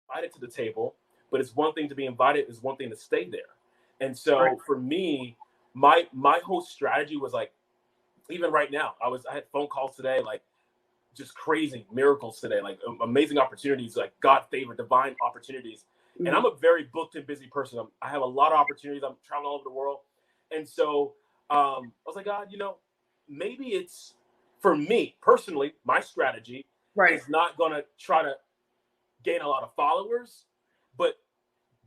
invited to the table, but it's one thing to be invited, it's one thing to stay there. And so for me, my whole strategy was like, even right now, I had phone calls today, like just crazy miracles today, like amazing opportunities, like God favor, divine opportunities. Mm-hmm. And I'm a very booked and busy person. I have a lot of opportunities. I'm traveling all over the world. And so I was like, God, maybe it's, for me personally, my strategy is not going to try to gain a lot of followers, but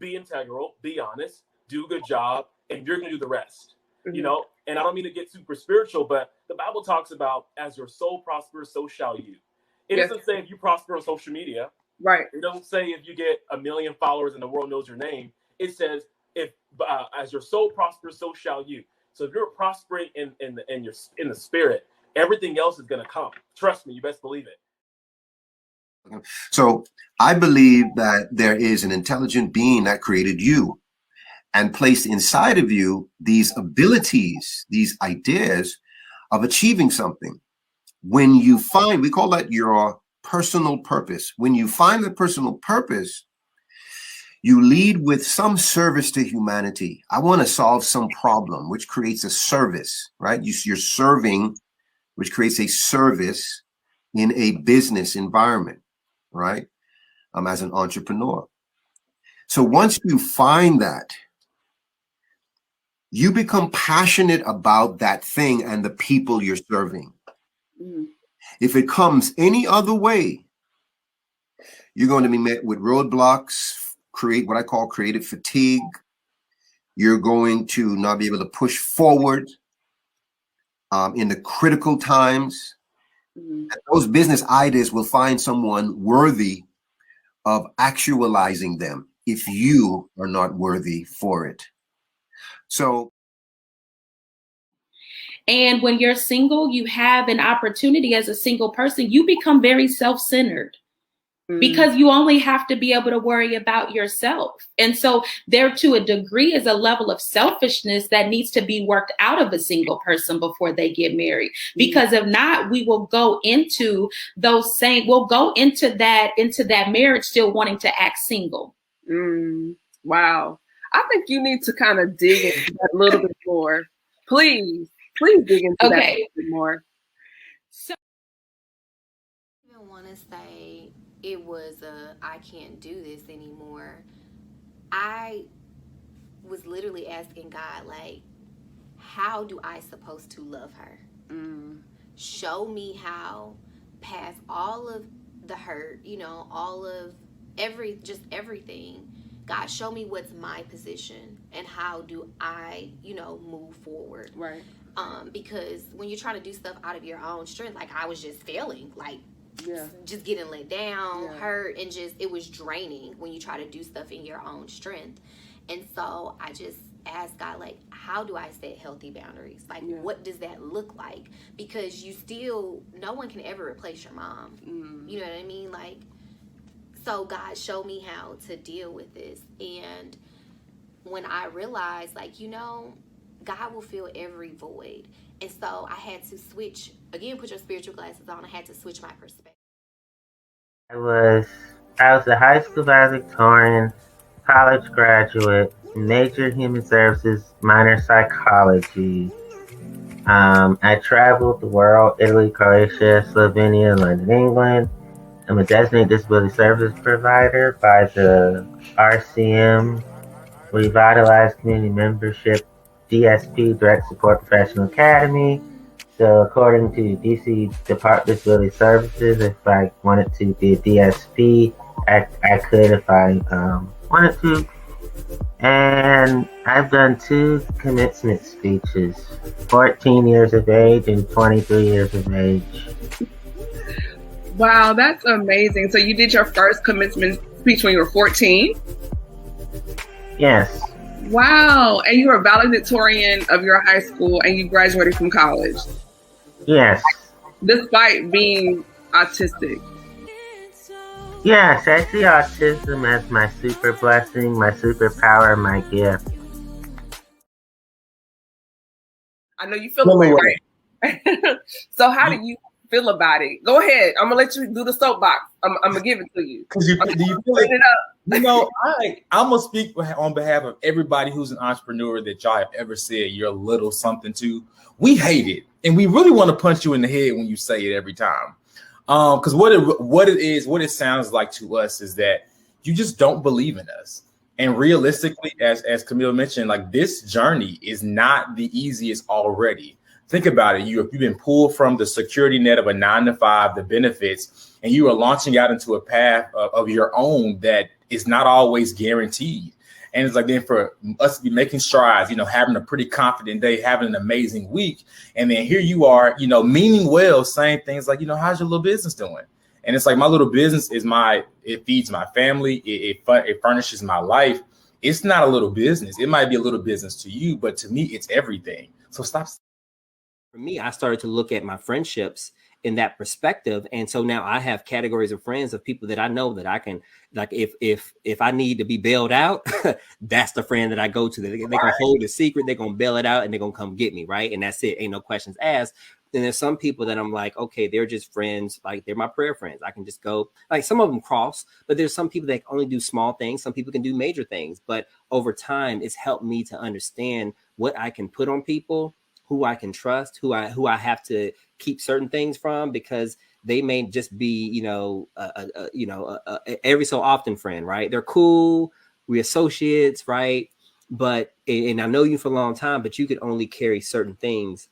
be integral, be honest, do a good job, and you're going to do the rest. Mm-hmm. And I don't mean to get super spiritual, but the Bible talks about as your soul prospers, so shall you. It doesn't say if you prosper on social media. Right. It doesn't say if you get 1 million followers and the world knows your name. It says if as your soul prospers, so shall you. So if you're prospering in the spirit, everything else is going to come. Trust me, you best believe it. So I believe that there is an intelligent being that created you and placed inside of you these abilities, these ideas of achieving something. When you find, we call that your personal purpose. When you find the personal purpose, you lead with some service to humanity. I want to solve some problem, which creates a service, right? You're serving, which creates a service in a business environment, right? As an entrepreneur. So once you find that, you become passionate about that thing and the people you're serving. Mm. If it comes any other way, you're going to be met with roadblocks, create what I call creative fatigue. You're going to not be able to push forward in the critical times. Mm. And those business ideas will find someone worthy of actualizing them if you are not worthy for it. So, and when you're single, you have an opportunity as a single person, you become very self-centered because you only have to be able to worry about yourself. And so there, to a degree, is a level of selfishness that needs to be worked out of a single person before they get married. Because if not, we will go into that marriage still wanting to act single. Wow. I think you need to kind of dig into that a little bit more. Please dig into that a little bit more. So I don't want to say it was I can't do this anymore. I was literally asking God, like, how do I supposed to love her? Show me how, past all of the hurt, all of everything. God, show me what's my position and how do I, move forward. Right. Because when you're trying to do stuff out of your own strength, like I was just failing, like just getting let down, hurt, and it was draining when you try to do stuff in your own strength. And so I just asked God, like, how do I set healthy boundaries? Like, what does that look like? Because no one can ever replace your mom. You know what I mean? Like, so God showed me how to deal with this. And when I realized, like, God will fill every void. And so I had to switch, again, put your spiritual glasses on. I had to switch my perspective. I was a high school valedictorian, college graduate, major human services, minor psychology. I traveled the world, Italy, Croatia, Slovenia, London, England. I'm a designated disability service provider by the RCM, Revitalized Community Membership, DSP, Direct Support Professional Academy. So according to DC Department of Disability Services, if I wanted to be a DSP, I could if I wanted to. And I've done 2 commencement speeches, 14 years of age and 23 years of age. Wow, that's amazing. So you did your first commencement speech when you were 14? Yes. Wow. And you were a valedictorian of your high school and you graduated from college? Yes. Despite being autistic? Yes, I see autism as my super blessing, my superpower, my gift. I know you feel the way, right? So how do you feel about it? Go ahead. I'm gonna let you do the soapbox. I'm gonna give it to you. Do you feel it? You know, I'm gonna speak on behalf of everybody who's an entrepreneur that y'all have ever said you're a little something to. We hate it, and we really want to punch you in the head when you say it every time. Because what it sounds like to us is that you just don't believe in us. And realistically, as Camille mentioned, like this journey is not the easiest already. Think about it. You've been pulled from the security net of a 9-to-5, the benefits, and you are launching out into a path of your own that is not always guaranteed. And it's like then for us to be making strides, you know, having a pretty confident day, having an amazing week. And then here you are, you know, meaning well, saying things like, you know, how's your little business doing? And it's like my little business is it feeds my family. It furnishes my life. It's not a little business. It might be a little business to you, but to me, it's everything. So stop. For me, I started to look at my friendships in that perspective. And so now I have categories of friends of people that I know that I can, like, if I need to be bailed out, that's the friend that I go to. They're going to hold a secret. They're going to bail it out and they're going to come get me. Right. And that's it. Ain't no questions asked. Then there's some people that I'm like, okay, they're just friends. Like they're my prayer friends. I can just go, like some of them cross, but there's some people that only do small things. Some people can do major things, but over time it's helped me to understand what I can put on people, who I can trust, who I have to keep certain things from, because they may just be, you know, every so often friend, right? They're cool. We're associates, right? But, and I know you for a long time, but you could only carry certain things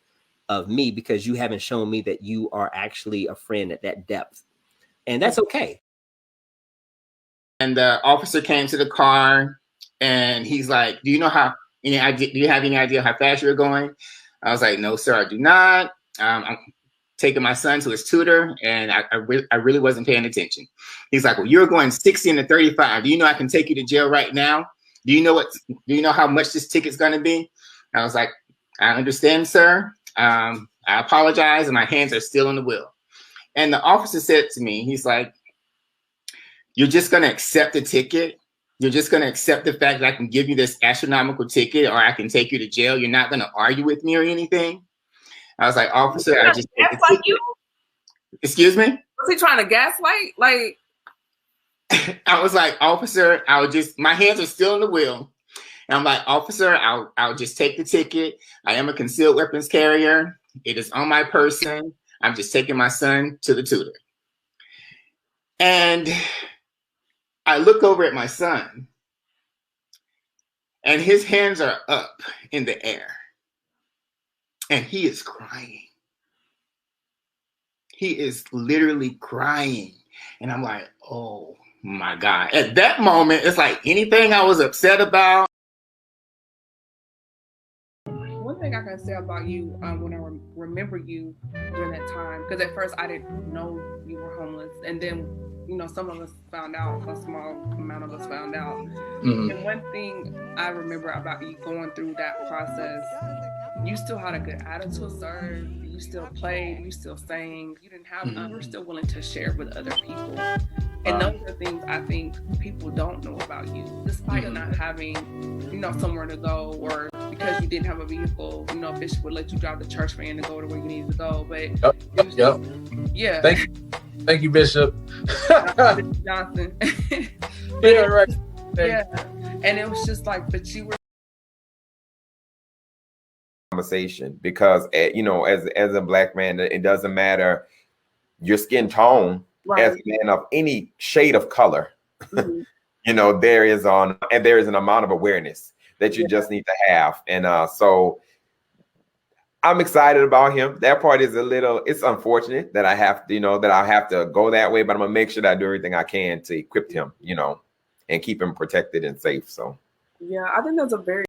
of me because you haven't shown me that you are actually a friend at that depth. And that's okay. And the officer came to the car and he's like, do you have any idea how fast you're going? I was like, no, sir, I do not. I'm taking my son to his tutor and I really wasn't paying attention. He's like, well, you're going 60 to 35. Do you know I can take you to jail right now? Do you know how much this ticket's going to be? I was like, I understand, sir. I apologize, and my hands are still on the wheel. And the officer said to me, he's like, you're just going to accept the ticket? You're just going to accept the fact that I can give you this astronomical ticket or I can take you to jail? You're not going to argue with me or anything? I was like, officer, I just gaslight you? Excuse me? Was he trying to gaslight? Like, I was like, officer, my hands are still on the wheel. And I'm like, officer, I'll just take the ticket. I am a concealed weapons carrier. It is on my person. I'm just taking my son to the tutor. And I look over at my son and his hands are up in the air and he is crying. He is literally crying. And I'm like, oh my God. At that moment, it's like anything I was upset about. One thing I can say about you when I remember you during that time, because at first I didn't know you were homeless, and then, you know, some of us found out, a small amount of us found out. Mm-hmm. And one thing I remember about you going through that process, you still had a good attitude, sir. You still played, you still sang, you didn't have, you were still willing to share with other people. And those are things I think people don't know about you, despite not having, you know, somewhere to go, or because you didn't have a vehicle, you know, Bishop would let you drive the church van to go to where you needed to go. But yeah. Thank you, Bishop. Johnson. Yeah, right. Yeah. And it was just like, but you were conversation, because you know, as a Black man, it doesn't matter your skin tone. Right. As a man of any shade of color, you know, there is an amount of awareness that you just need to have. And so I'm excited about him. That part is it's unfortunate that I have to go that way, but I'm gonna make sure that I do everything I can to equip him, you know, and keep him protected and safe. So yeah, I think that's a very